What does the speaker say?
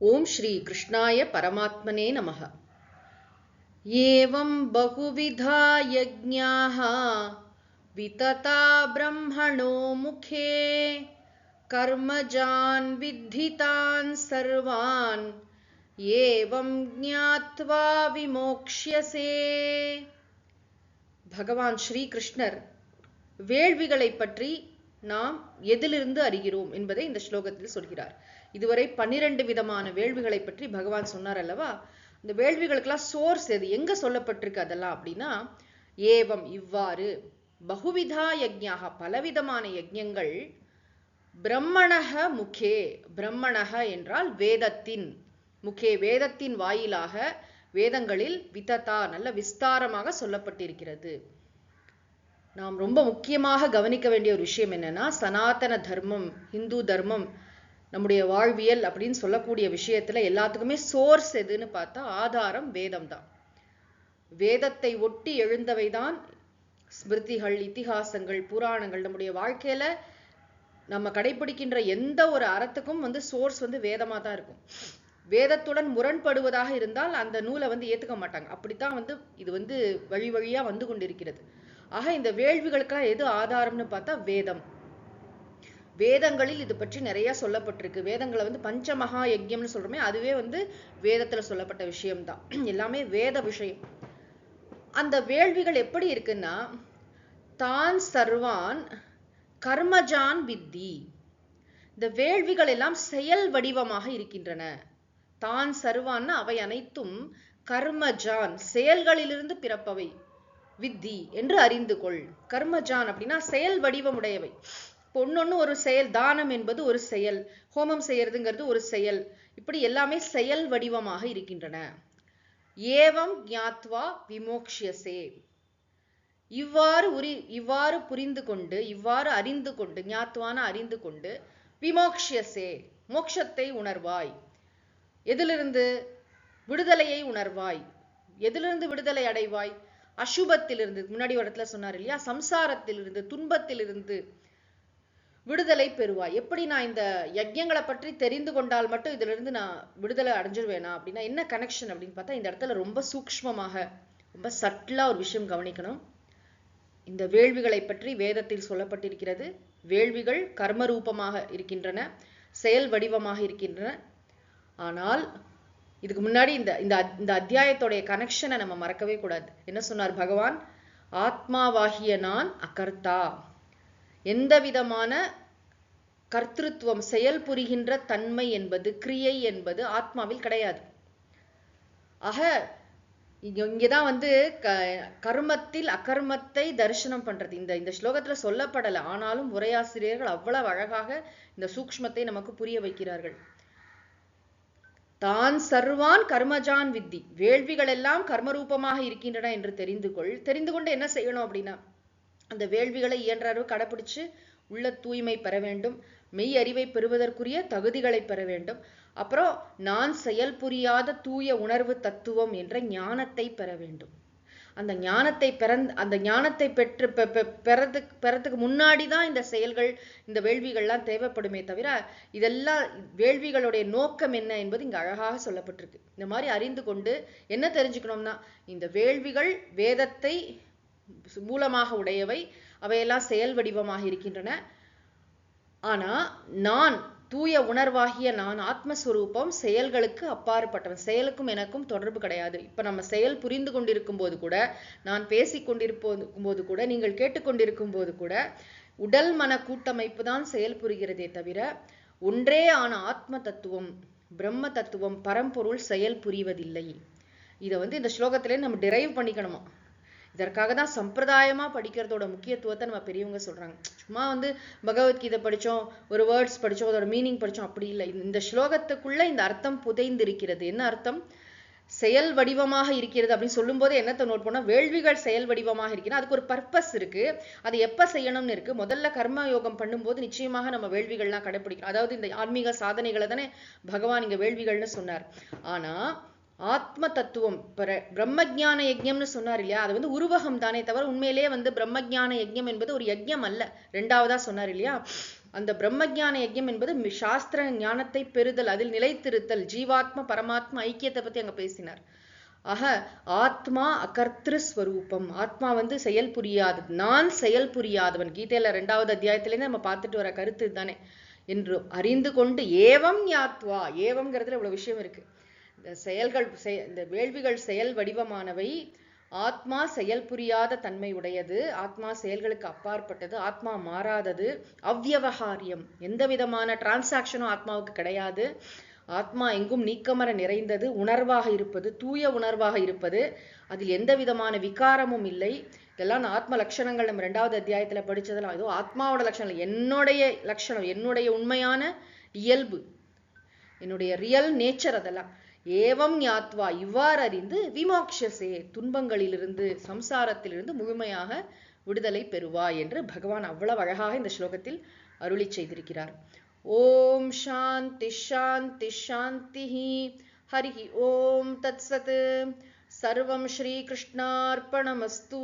ओम श्री कृष्णाय परमात्मने नमः। एवं बहुविधा यज्ञाः वितता ब्रह्मणो मुखे कर्मजान् विद्धितान् सर्वान् एवं ज्ञात्वा विमोक्ष्यसे। भगवान श्री कृष्णர் வேள்விகளை பற்றி நாம் எதிலிருந்து அறிகிறோம் என்பதை இந்த ஸ்லோகத்தில் சொல்கிறார். இதுவரை 12 விதமான வேள்விகளை பற்றி பகவான் சொன்னார் அல்லவா. இந்த வேள்விகளுக்கெல்லாம் சோர்ஸ் எது, எங்க சொல்லப்பட்டிருக்கு அதெல்லாம் அப்படின்னா, ஏவம் இவ்வாறு, பகுவிதா யஜ்ஞாக பலவிதமான யஜ்ஞங்கள், பிரம்மணஹ முகே, பிரம்மணஹ என்றால் வேதத்தின், முகே வேதத்தின் வாயிலாக, வேதங்களில் விததா நல்ல விஸ்தாரமாக சொல்லப்பட்டிருக்கிறது. நாம் ரொம்ப முக்கியமாக கவனிக்க வேண்டிய ஒரு விஷயம் என்னன்னா, சனாதன தர்மம், இந்து தர்மம், நம்முடைய வாழ்வியல் அப்படின்னு சொல்லக்கூடிய விஷயத்துல எல்லாத்துக்குமே சோர்ஸ் எதுன்னு பார்த்தா ஆதாரம் வேதம் தான். வேதத்தை ஒட்டி எழுந்தவைதான் ஸ்மிருதிகள், இதிகாசங்கள், புராணங்கள். நம்முடைய வாழ்க்கையில நம்ம கடைபிடிக்கின்ற எந்த ஒரு அறத்துக்கும் சோர்ஸ் வேதமா தான் இருக்கும். வேதத்துடன் முரண்படுவதாக இருந்தால் அந்த நூலை ஏத்துக்க மாட்டாங்க. அப்படித்தான் இது வழி வழியா வந்து கொண்டிருக்கிறது. ஆக இந்த வேள்விகளுக்கெல்லாம் எது ஆதாரம்னு பார்த்தா வேதம். வேதங்களில் இது பற்றி நிறைய சொல்லப்பட்டிருக்கு. வேதங்களை பஞ்சமகா யஜ்யம்னு சொல்றோமே, அதுவே வேதத்துல சொல்லப்பட்ட விஷயம்தான். எல்லாமே வேத விஷயம். அந்த வேள்விகள் எப்படி இருக்குன்னா, தான் சர்வான் கர்மஜான் வித்தி. இந்த வேள்விகள் எல்லாம் செயல் வடிவமாக இருக்கின்றன. தான் சர்வான்னா அவை அனைத்தும் கர்மஜான் செயல்களிலிருந்து பிறப்பவை, வித்தி என்று அறிந்து கொள். கர்மஜான் அப்படின்னா செயல் வடிவமுடையவை. ஒன்னொன்னு ஒரு செயல். தானம் என்பது ஒரு செயல், ஹோமம் செய்யறதுங்கிறது ஒரு செயல். இப்படி எல்லாமே செயல் வடிவமாக இருக்கின்றன. ஏவம் ஞாத்வா விமோக்ஷ்யசே, இவ்வாறு புரிந்து கொண்டு, இவ்வாறு அறிந்து கொண்டு, ஞாத்வான அறிந்து கொண்டு, விமோக்ஷ்யசே மோட்சத்தை உணர்வாய். எதிலிருந்து? விடுதலையை உணர்வாய். எதிலிருந்து விடுதலை அடைவாய்? அசுபத்திலிருந்து, முன்னாடி இடத்துல சொன்னார் இல்லையா, சம்சாரத்திலிருந்து, துன்பத்திலிருந்து விடுதலை பெறுவாய். எப்படி நான் இந்த யஜ்யங்களை பற்றி தெரிந்து கொண்டால் மட்டும் இதுல இருந்து நான் விடுதலை அடைஞ்சிருவேனா அப்படின்னா என்ன கனெக்ஷன் அப்படின்னு பார்த்தா, இந்த இடத்துல ரொம்ப சூக்ஷ்மமாக, ரொம்ப சட்டிலா ஒரு விஷயம் கவனிக்கணும். இந்த வேள்விகளை பற்றி வேதத்தில் சொல்லப்பட்டிருக்கிறது. வேள்விகள் கர்ம ரூபமாக இருக்கின்றன, செயல் வடிவமாக இருக்கின்றன. ஆனால் இதுக்கு முன்னாடி இந்த அத்தியாயத்தோடைய கனெக்ஷனை நம்ம மறக்கவே கூடாது. என்ன சொன்னார் பகவான்? ஆத்மாவாகிய நான் அகர்த்தா. எந்த விதமான கர்த்திருவம், செயல் புரிகின்ற தன்மை என்பது, கிரியை என்பது ஆத்மாவில் கிடையாது. ஆக இங்கதான் கர்மத்தில் அகர்மத்தை தரிசனம் பண்றது இந்த ஸ்லோகத்துல சொல்லப்படல. ஆனாலும் உரையாசிரியர்கள் அவ்வளவு அழகாக இந்த சூக்ஷ்மத்தை நமக்கு புரிய வைக்கிறார்கள். தான் சர்வான் கர்மஜான் வித்தி, வேள்விகள் எல்லாம் கர்மரூபமாக இருக்கின்றன என்று தெரிந்து கொண்டு என்ன செய்யணும் அப்படின்னா, அந்த வேள்விகளை இயன்ற அளவு கடைபிடிச்சு உள்ள தூய்மை பெற வேண்டும், மெய் அறிவை பெறுவதற்குரிய தகுதிகளை பெற வேண்டும். அப்புறம் நான் செயல் புரியாத தூய உணர்வு தத்துவம் என்ற ஞானத்தை பெற வேண்டும். அந்த ஞானத்தை பெறதுக்கு முன்னாடிதான் இந்த செயல்கள், இந்த வேள்விகள்லாம் தேவைப்படுமே தவிர, இதெல்லாம் வேள்விகளுடைய நோக்கம் என்ன என்பது இங்க அழகாக சொல்லப்பட்டிருக்கு. இந்த மாதிரி அறிந்து கொண்டு என்ன தெரிஞ்சுக்கணும்னா, இந்த வேள்விகள் வேதத்தை மூலமாக உடையவை, அவையெல்லாம் செயல் வடிவமாக இருக்கின்றன. ஆனா நான் தூய உணர்வாகிய நான் ஆத்மஸ்வரூபம் செயல்களுக்கு அப்பாற்பட்டவன். செயலுக்கும் எனக்கும் தொடர்பு கிடையாது. இப்ப நம்ம செயல் புரிந்து கொண்டிருக்கும் போது கூட, நான் பேசிக் கொண்டிருக்கும் போது கூட, நீங்கள் கேட்டுக்கொண்டிருக்கும் போது கூட, உடல் மன கூட்டமைப்பு தான் செயல் புரிகிறதே தவிர, ஒன்றே ஆன ஆத்ம தத்துவம், பிரம்ம தத்துவம், பரம்பொருள் செயல் புரிவதில்லை. இதை இந்த ஸ்லோகத்திலே நம்ம டிரைவ் பண்ணிக்கணுமா. இதற்காக தான் சம்பிரதாயமா படிக்கிறதோட முக்கியத்துவத்தை நம்ம பெரியவங்க சொல்றாங்க. சும்மா பகவத்கீதை படிச்சோம், ஒரு வேர்ட்ஸ் படிச்சோம், அதோட மீனிங் படிச்சோம், அப்படி இல்லை. இந்த ஸ்லோகத்துக்குள்ள இந்த அர்த்தம் புதைந்து இருக்கிறது. என்ன அர்த்தம்? செயல் வடிவமாக இருக்கிறது அப்படின்னு சொல்லும் போது என்னத்தை நோட் பண்ணா, வேள்விகள் செயல் வடிவமாக இருக்கிறது, அதுக்கு ஒரு பர்பஸ் இருக்கு, அது எப்ப செய்யணும்னு இருக்கு. முதல்ல கர்ம யோகம் பண்ணும்போது நிச்சயமாக நம்ம வேள்விகள்லாம் கடைபிடிக்கணும். அதாவது இந்த ஆன்மீக சாதனைகளை தானே பகவான் இங்க வேள்விகள்னு சொன்னார். ஆனா ஆத்ம தத்துவம், பிரம்மஜான யஜ்யம்னு சொன்னார் இல்லையா, அது உருவகம் தானே தவிர உண்மையிலேயே பிரம்மஜான யஜ்யம் என்பது ஒரு யஜ்யம் அல்ல. ரெண்டாவதா சொன்னார் இல்லையா, அந்த பிரம்மஜான யஜ்யம் என்பது சாஸ்திர ஞானத்தை பெறுதல், அதில் நிலைத்திருத்தல், ஜீவாத்ம பரமாத்மா ஐக்கியத்தை பத்தி அங்க பேசினார். ஆக ஆத்மா அகர்த்திரு ஸ்வரூபம், ஆத்மா செயல் புரியாதது, நான் செயல் புரியாதவன். கீதையில 2வது அத்தியாயத்திலேருந்து நம்ம பார்த்துட்டு வர கருத்து தானே என்று அறிந்து கொண்டு ஏவம் ஞாத்வா, ஏவம்ங்கிறதுல இவ்வளவு விஷயம் இருக்கு. இந்த செயல்கள், இந்த வேள்விகள் செயல் வடிவமானவை. ஆத்மா செயல் புரியாத தன்மை உடையது, ஆத்மா செயல்களுக்கு அப்பாற்பட்டது, ஆத்மா மாறாதது, அவ்யவகாரியம், எந்த விதமான டிரான்சாக்ஷனும் ஆத்மாவுக்கு கிடையாது. ஆத்மா எங்கும் நீக்கமர நிறைந்தது, உணர்வாக இருப்பது, தூய உணர்வாக இருப்பது, அதில் எந்த விதமான விகாரமும் இல்லை. இதெல்லாம் ஆத்ம லட்சணங்கள் நம்ம 2வது அத்தியாயத்துல படிச்சதெல்லாம். ஏதோ ஆத்மாவோட லட்சணம், என்னுடைய லட்சணம், என்னுடைய உண்மையான இயல்பு, என்னுடைய ரியல் நேச்சர். அதெல்லாம் ஏவம் ஞாத்வா, இவ்வாறு அறிந்து விமோக்ஷசே, துன்பங்களிலிருந்து சம்சாரத்திலிருந்து முழுமையாக விடுதலை பெறுவாய் என்று பகவான் அவ்வளவு அழகாக இந்த ஸ்லோகத்தில் அருளி செய்திருக்கிறார். ஓம் சாந்தி சாந்தி சாந்தி. ஹரி ஓம் தத்சத். சர்வம் ஸ்ரீ கிருஷ்ணார்ப்பணமஸ்து.